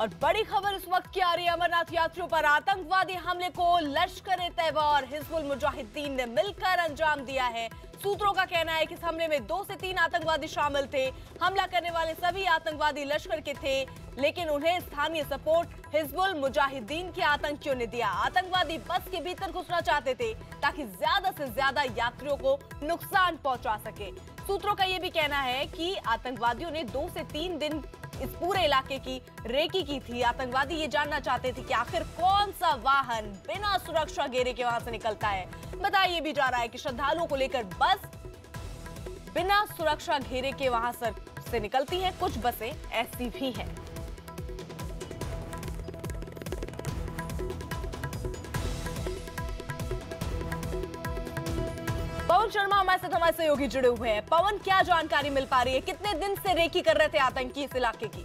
और बड़ी खबर इस वक्त की आ रही है। अमरनाथ यात्रियों पर आतंकवादी हमले को लश्कर-ए-तैयबा और हिजबुल मुजाहिदीन ने मिलकर अंजाम दिया है। सूत्रों का कहना है कि इस हमले में 2 से 3 आतंकवादी शामिल थे। हमला करने वाले सभी आतंकवादी लश्कर के थे, लेकिन उन्हें स्थानीय सपोर्ट हिजबुल मुजाहिदीन के आतंकियों ने दिया। आतंकवादी बस के भीतर घुसना चाहते थे ताकि ज्यादा से ज्यादा यात्रियों को नुकसान पहुंचा सके। सूत्रों का यह भी कहना है कि आतंकवादियों ने 2 से 3 दिन इस पूरे इलाके की रेकी की थी। आतंकवादी ये जानना चाहते थे कि आखिर कौन सा वाहन बिना सुरक्षा घेरे के वहां से निकलता है। बताया भी जा रहा है कि श्रद्धालुओं को लेकर बस बिना सुरक्षा घेरे के वहां से निकलती है। कुछ बसें ऐसी भी हैं। पवन शर्मा हमारे सहयोगी जुड़े हुए हैं। पवन, क्या जानकारी मिल पा रही है? कितने दिन से रेकी कर रहे थे आतंकी इस इलाके की?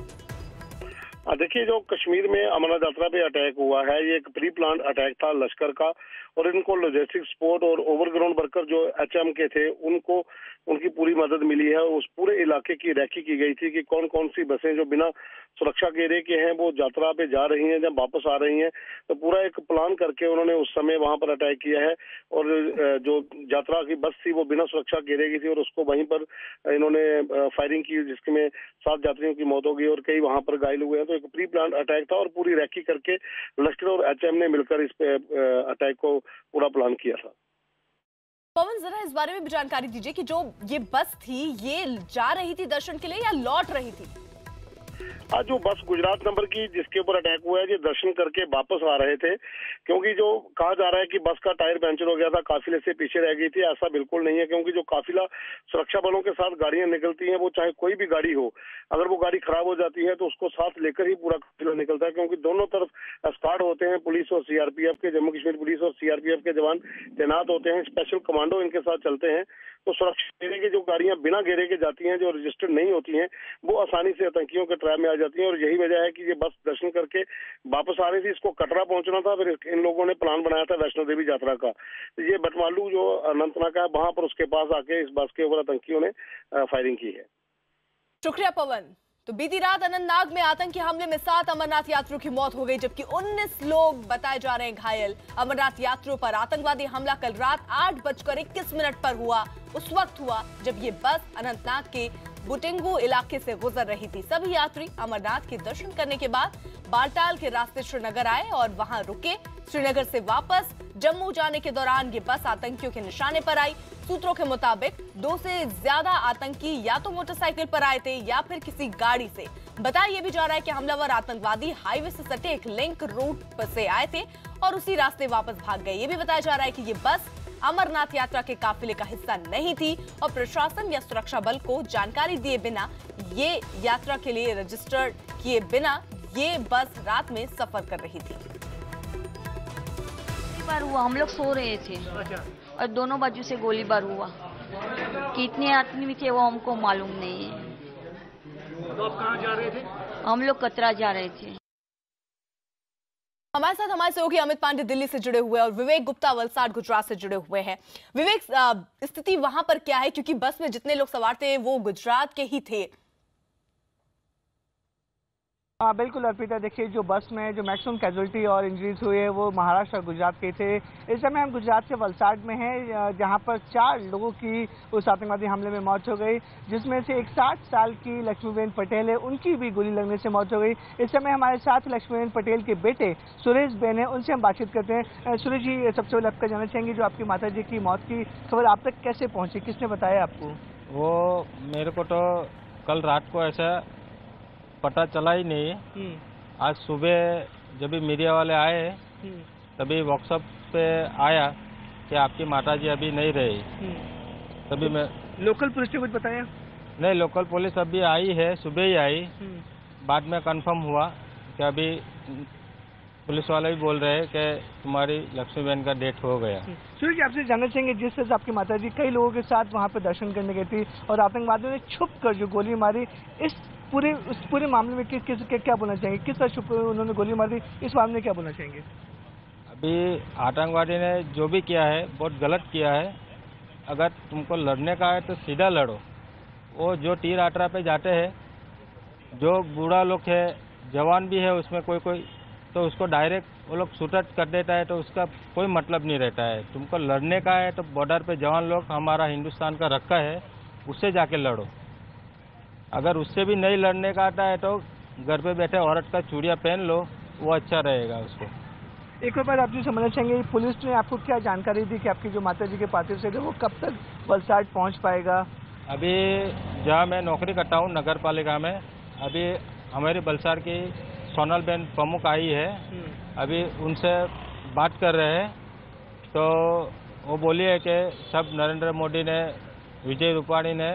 देखिए, जो कश्मीर में अमरनाथ यात्रा पे अटैक हुआ है, ये एक प्री प्लान अटैक था लश्कर का, और इनको लॉजिस्टिक सपोर्ट और ओवरग्राउंड वर्कर जो एचएम के थे उनको उनकी पूरी मदद मिली है। उस पूरे इलाके की रैकी की गई थी कि कौन कौन सी बसें जो बिना सुरक्षा घेरे के हैं वो यात्रा पे जा रही हैं, जब वापस आ रही हैं, तो पूरा एक प्लान करके उन्होंने उस समय वहां पर अटैक किया है। और जो यात्रा की बस थी वो बिना सुरक्षा घेरे की थी और उसको वहीं पर इन्होंने फायरिंग की, जिसमें 7 यात्रियों की मौत हो गई और कई वहां पर घायल हुए हैं। तो एक प्री प्लान अटैक था और पूरी रैकी करके लश्कर और एचएम ने मिलकर इस पे अटैक को पूरा प्लान किया था। पवन, जरा इस बारे में भी जानकारी दीजिए कि जो ये बस थी ये जा रही थी दर्शन के लिए या लौट रही थी? आज जो बस गुजरात नंबर की जिसके ऊपर अटैक हुआ है, ये दर्शन करके वापस आ रहे थे, क्योंकि जो कहा जा रहा है कि बस का टायर पंचर हो गया था, काफिले से पीछे रह गई थी। ऐसा बिल्कुल नहीं है, क्योंकि जो काफिला सुरक्षा बलों के साथ गाड़ियां निकलती हैं, वो चाहे कोई भी गाड़ी हो, अगर वो गाड़ी खराब हो जाती है तो उसको साथ लेकर ही पूरा काफिला निकलता है, क्योंकि दोनों तरफ स्क्वाड होते हैं, पुलिस और सीआरपीएफ के, जम्मू कश्मीर पुलिस और सीआरपीएफ के जवान तैनात होते हैं, स्पेशल कमांडो इनके साथ चलते हैं। तो सुरक्षा घेरे की जो गाड़ियां बिना घेरे के जाती हैं, जो रजिस्टर्ड नहीं होती हैं, वो आसानी से आतंकियों के ट्रैप में आ जाती हैं। और यही वजह है कि ये बस दर्शन करके वापस आ रही थी। इसको कटरा पहुंचना था, फिर इन लोगों ने प्लान बनाया था वैष्णो देवी यात्रा का। ये बटमालू जो अनंतनाग का है, वहां पर उसके पास आके इस बस के ऊपर आतंकियों ने फायरिंग की है। शुक्रिया पवन। तो बीती रात अनंतनाग में आतंकी हमले में 7 अमरनाथ यात्रियों की मौत हो गई, जबकि 19 लोग बताए जा रहे हैं घायल। अमरनाथ यात्रियों पर आतंकवादी हमला कल रात 8:21 पर हुआ। उस वक्त हुआ जब ये बस अनंतनाग के बुटिंगू इलाके से गुजर रही थी। सभी यात्री अमरनाथ के दर्शन करने के बाद बालटाल के रास्ते श्रीनगर आए और वहां रुके। श्रीनगर से वापस जम्मू जाने के दौरान ये बस आतंकियों के निशाने पर आई। सूत्रों के मुताबिक 2 से ज्यादा आतंकी या तो मोटरसाइकिल पर आए थे या फिर किसी गाड़ी से। बताया यह भी जा रहा है कि हमलावर आतंकवादी हाईवे से सटे एक लिंक रूट पर से आए थे और उसी रास्ते वापस भाग गए। ये भी बताया जा रहा है कि ये बस अमरनाथ यात्रा के काफिले का हिस्सा नहीं थी और प्रशासन या सुरक्षा बल को जानकारी दिए बिना, ये यात्रा के लिए रजिस्टर्ड किए बिना ये बस रात में सफर कर रही थी। गोलीबार हुआ, हम लोग सो रहे थे और दोनों बाजू से गोलीबार हुआ। कितने आदमी थे वो हमको मालूम नहीं है। तो आप कहाँ जा रहे थे? हम लोग कतरा जा रहे थे। हमारे साथ हमारे सहयोगी अमित पांडे दिल्ली से जुड़े हुए हैं और विवेक गुप्ता वलसाड गुजरात से जुड़े हुए हैं। विवेक, स्थिति वहां पर क्या है, क्योंकि बस में जितने लोग सवार थे वो गुजरात के ही थे? हाँ बिल्कुल अर्पिता, देखिए जो बस में जो मैक्सिमम कैजुअलिटी और इंजरीज हुई है वो महाराष्ट्र और गुजरात के थे। इस समय हम गुजरात के वलसाड में हैं, जहां पर 4 लोगों की उस आतंकवादी हमले में मौत हो गई, जिसमें से एक 60 साल की लक्ष्मीबेन पटेल है, उनकी भी गोली लगने से मौत हो गई। इस समय हमारे साथ लक्ष्मीबेन पटेल के बेटे सुरेश बेन है, उनसे हम बातचीत करते हैं। सुरेश जी, सबसे पहले आपका जानना चाहेंगे जो आपकी माता जी की मौत की खबर आप तक कैसे पहुँची, किसने बताया आपको? वो मेरे को तो कल रात को ऐसा पता चला ही नहीं। आज सुबह जब भी मीडिया वाले आए तभी व्हाट्सएप पे आया कि आपकी माताजी अभी नहीं रही। तभी मैं लोकल पुलिस ने कुछ बताया? नहीं, लोकल पुलिस अभी आई है, सुबह ही आई। बाद में कंफर्म हुआ कि अभी पुलिस वाले भी बोल रहे हैं कि तुम्हारी लक्ष्मीबेन का डेथ हो गया। सूर्य जी, आपसे जानना चाहेंगे जिस तरह से आपकी माताजी कई लोगों के साथ वहाँ पे दर्शन करने गई थी और आतंकवादियों ने छुप कर जो गोली मारी, उस पूरे मामले में क्या बोलना चाहेंगे? किस तरह उन्होंने गोली मारी, इस मामले में क्या बोलना चाहेंगे? अभी आतंकवादी ने जो भी किया है बहुत गलत किया है। अगर तुमको लड़ने का है तो सीधा लड़ो। वो जो तीर आटरा पे जाते हैं, जो बूढ़ा लोग है जवान भी है उसमें कोई कोई, तो उसको डायरेक्ट वो लोग शूट कर देता है, तो उसका कोई मतलब नहीं रहता है। तुमको लड़ने का है तो बॉर्डर पे जवान लोग हमारा हिंदुस्तान का रखा है, उससे जाके लड़ो। अगर उससे भी नहीं लड़ने का आता है तो घर पे बैठे औरत का चूड़िया पहन लो, वो अच्छा रहेगा उसको। एक और बात आप जो समझना चाहेंगे, पुलिस ने आपको क्या जानकारी दी कि आपकी जो माता जी के पार्थिव शरीर है वो कब तक वलसाड पहुंच पाएगा? अभी जहाँ मैं नौकरी करता हूँ नगर पालिका में, अभी हमारी वलसाड की सोनल बहन प्रमुख आई है, अभी उनसे बात कर रहे हैं, तो वो बोली है कि सब नरेंद्र मोदी ने, विजय रूपाणी ने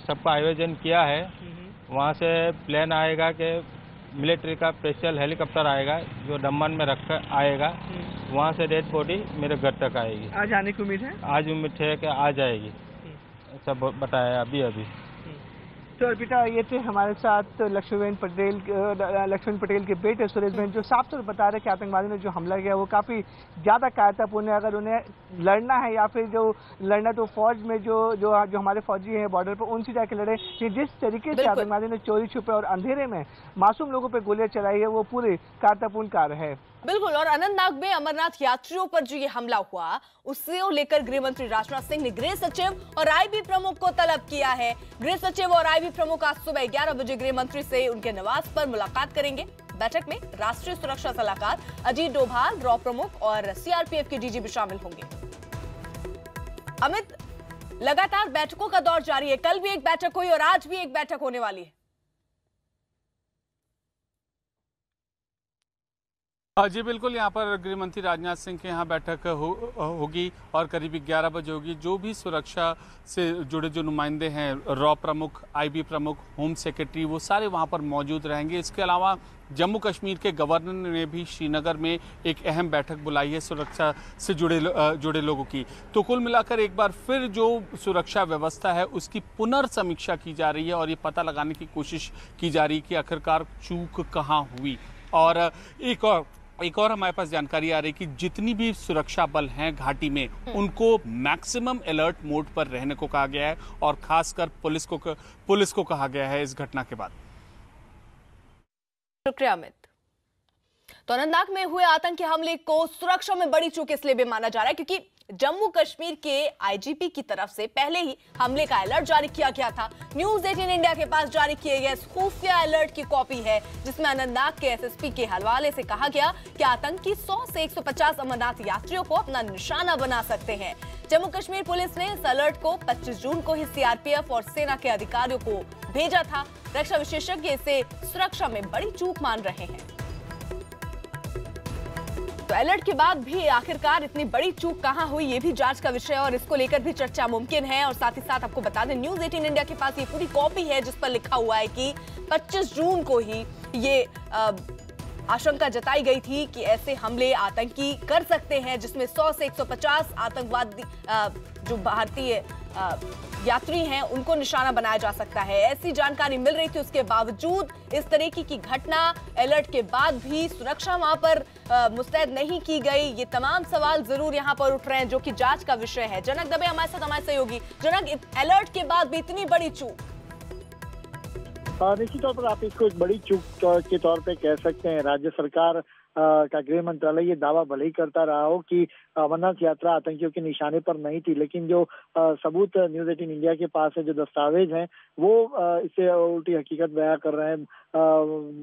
सबका आयोजन किया है। वहाँ से प्लेन आएगा कि मिलिट्री का स्पेशल हेलीकॉप्टर आएगा जो दमन में रख कर आएगा, वहाँ से डेड बॉडी मेरे घर तक आएगी। आज आने की उम्मीद है? आज उम्मीद है कि आ जाएगी, ऐसा बताया अभी। तो अर्पिता, ये थे हमारे साथ लक्ष्मीबेन पटेल के बेटे सुरेश बहन, जो साफ तौर बता रहे कि आतंकवादी ने जो हमला किया वो काफ़ी ज़्यादा कायरतापूर्ण है। अगर उन्हें लड़ना है या फिर जो लड़ना तो फौज में जो हमारे फौजी हैं बॉर्डर पर, उनसे जाके लड़े। कि जिस तरीके से आतंकवादी ने चोरी छुपे और अंधेरे में मासूम लोगों पर गोलियां चलाई है, वो पूरे कायरतापूर्ण कार्य है। बिल्कुल। और अनंतनाग में अमरनाथ यात्रियों पर जो ये हमला हुआ, उससे लेकर गृह मंत्री राजनाथ सिंह ने गृह सचिव और आईबी प्रमुख को तलब किया है। गृह सचिव और आईबी प्रमुख आज सुबह 11 बजे गृह मंत्री से उनके निवास पर मुलाकात करेंगे। बैठक में राष्ट्रीय सुरक्षा सलाहकार अजीत डोभाल, रॉ प्रमुख और सीआरपीएफ के डीजी भी शामिल होंगे। अमित, लगातार बैठकों का दौर जारी है। कल भी एक बैठक हुई और आज भी एक बैठक होने वाली है। जी बिल्कुल, यहाँ पर गृह मंत्री राजनाथ सिंह के यहाँ बैठक होगी और करीब 11 बजे होगी। जो भी सुरक्षा से जुड़े जो नुमाइंदे हैं, रॉ प्रमुख, आईबी प्रमुख, होम सेक्रेटरी, वो सारे वहाँ पर मौजूद रहेंगे। इसके अलावा जम्मू कश्मीर के गवर्नर ने भी श्रीनगर में एक अहम बैठक बुलाई है सुरक्षा से जुड़े लोगों की। तो कुल मिलाकर एक बार फिर जो सुरक्षा व्यवस्था है उसकी पुनर्समीक्षा की जा रही है और ये पता लगाने की कोशिश की जा रही है कि आखिरकार चूक कहाँ हुई। और एक और हमारे पास जानकारी आ रही है कि जितनी भी सुरक्षा बल हैं घाटी में, उनको मैक्सिमम अलर्ट मोड पर रहने को कहा गया है और खासकर पुलिस को कहा गया है इस घटना के बाद। शुक्रिया अमित। तो अनंतनाग में हुए आतंकी हमले को सुरक्षा में बड़ी चूक इसलिए भी माना जा रहा है क्योंकि जम्मू कश्मीर के आईजीपी की तरफ से पहले ही हमले का अलर्ट जारी किया गया था। न्यूज 18 इंडिया के पास जारी किए गए खुफिया अलर्ट की कॉपी है जिसमें अनंतनाग के एसएसपी के हवाले से कहा गया कि आतंकी 100 से 150 अमरनाथ यात्रियों को अपना निशाना बना सकते हैं। जम्मू कश्मीर पुलिस ने इस अलर्ट को 25 जून को ही सीआरपीएफ और सेना के अधिकारियों को भेजा था। रक्षा विशेषज्ञ इसे सुरक्षा में बड़ी चूक मान रहे हैं। तो अलर्ट के बाद भी आखिरकार इतनी बड़ी चूक कहां हुई, ये भी जांच का विषय है और इसको लेकर भी चर्चा मुमकिन है। और साथ ही साथ आपको बता दें, न्यूज 18 इंडिया के पास ये पूरी कॉपी है जिस पर लिखा हुआ है कि 25 जून को ही ये आशंका जताई गई थी कि ऐसे हमले आतंकी कर सकते हैं जिसमें 100 से 150 आतंकवादी जो भारतीय यात्री हैं उनको निशाना बनाया जा सकता है। ऐसी जानकारी मिल रही थी, उसके बावजूद इस तरीके की घटना अलर्ट के बाद भी सुरक्षा वहां पर मुस्तैद नहीं की गई। ये तमाम सवाल जरूर यहां पर उठ रहे हैं जो कि जांच का विषय है। जनक दबे हमारे साथ हमारे सहयोगी। जनक, अलर्ट के बाद भी इतनी बड़ी चूक? निश्चित तौर पर आप इसको एक बड़ी चूक के तौर पे कह सकते हैं। राज्य सरकार का गृह मंत्रालय ये दावा भले ही करता रहा हो कि अमरनाथ यात्रा आतंकियों के निशाने पर नहीं थी, लेकिन जो सबूत न्यूज 18 इंडिया के पास है, जो दस्तावेज हैं, वो इससे उल्टी हकीकत बयां कर रहे हैं।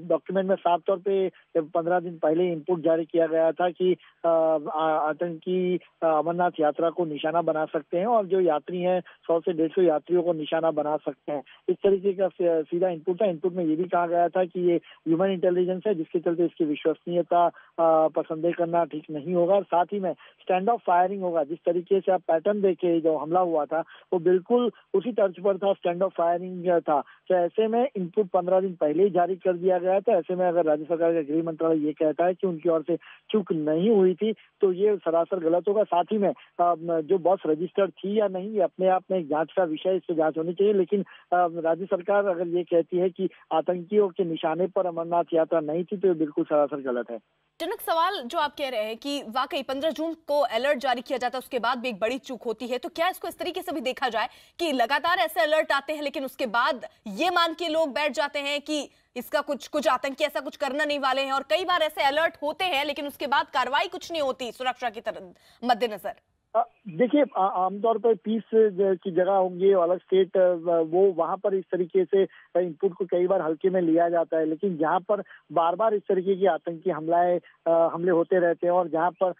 डॉक्यूमेंट में साफ तौर पे 15 दिन पहले इनपुट जारी किया गया था कि आतंकी अमरनाथ यात्रा को निशाना बना सकते हैं और जो यात्री हैं 100 से 150 यात्रियों को निशाना बना सकते हैं। इस तरीके का सीधा इनपुट था। इनपुट में ये भी कहा गया था कि ये ह्यूमन इंटेलिजेंस है जिसके चलते इसकी विश्वसनीयता पर संदेह करना ठीक नहीं होगा। और साथ ही में स्टैंड ऑफ फायरिंग होगा। जिस तरीके से आप पैटर्न देखे जो हमला हुआ था वो बिल्कुल उसी तर्ज पर था, स्टैंड ऑफ फायरिंग था। तो ऐसे में इनपुट 15 दिन पहले ही जारी कर दिया गया था। ऐसे में अगर राज्य सरकार का गृह मंत्रालय ये कहता है कि उनकी ओर से चूक नहीं हुई थी तो ये सरासर गलत होगा। साथ ही में जो बस रजिस्टर्ड थी या नहीं, ये अपने आप में एक जांच का विषय, इस पर जांच होनी चाहिए। लेकिन राज्य सरकार अगर ये कहती है कि आतंकियों के निशाने पर अमरनाथ यात्रा नहीं थी तो ये बिल्कुल सरासर गलत है। जनक, सवाल जो आप कह रहे हैं कि वाकई 15 जून को को अलर्ट जारी किया जाता है उसके बाद भी एक बड़ी चूक होती है, तो क्या इसको इस तरीके से भी देखा जाए कि लगातार ऐसे अलर्ट आते हैं लेकिन उसके बाद ये मान के लोग बैठ जाते हैं कि इसका कुछ आतंकी ऐसा कुछ करना नहीं वाले हैं, और कई बार ऐसे अलर्ट होते हैं लेकिन उसके बाद कार्रवाई कुछ नहीं होती सुरक्षा की तरफ मद्देनजर? देखिए, आमतौर पर पीस की जगह होंगे अलग स्टेट, वो वहां पर इस तरीके से इनपुट को कई बार हल्के में लिया जाता है, लेकिन जहां पर बार बार इस तरीके की आतंकी हमले होते रहते हैं और जहां पर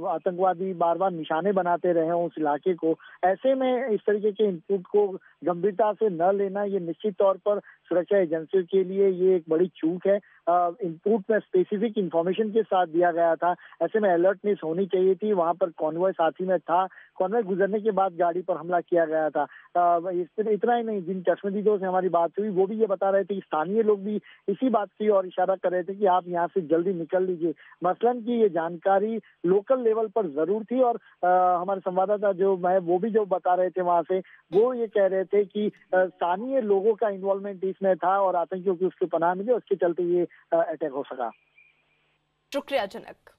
आतंकवादी बार बार निशाने बनाते रहे उस इलाके को, ऐसे में इस तरीके के इनपुट को गंभीरता से न लेना ये निश्चित तौर पर सुरक्षा एजेंसियों के लिए ये एक बड़ी चूक है। इनपुट में स्पेसिफिक इंफॉर्मेशन के साथ दिया गया था, ऐसे में अलर्टनेस होनी चाहिए थी। वहां पर कॉन्वॉय साथी में था, कॉन्वॉय गुजरने के बाद गाड़ी पर हमला किया गया था। इतना ही नहीं, जिन चश्मदीदों से हमारी बात हुई वो भी ये बता रहे थे कि स्थानीय लोग भी इसी बात की और इशारा कर रहे थे कि आप यहाँ से जल्दी निकल लीजिए। मसलन की ये जानकारी लोकल लेवल पर जरूर थी और हमारे संवाददाता वो भी जो बता रहे थे वहां से, वो ये कह रहे थे कि स्थानीय लोगों का इन्वॉल्वमेंट इसमें था और आतंकियों की उसकी पनाह मिली, उसके चलते ये अटैक हो सका। शुक्रिया जनक।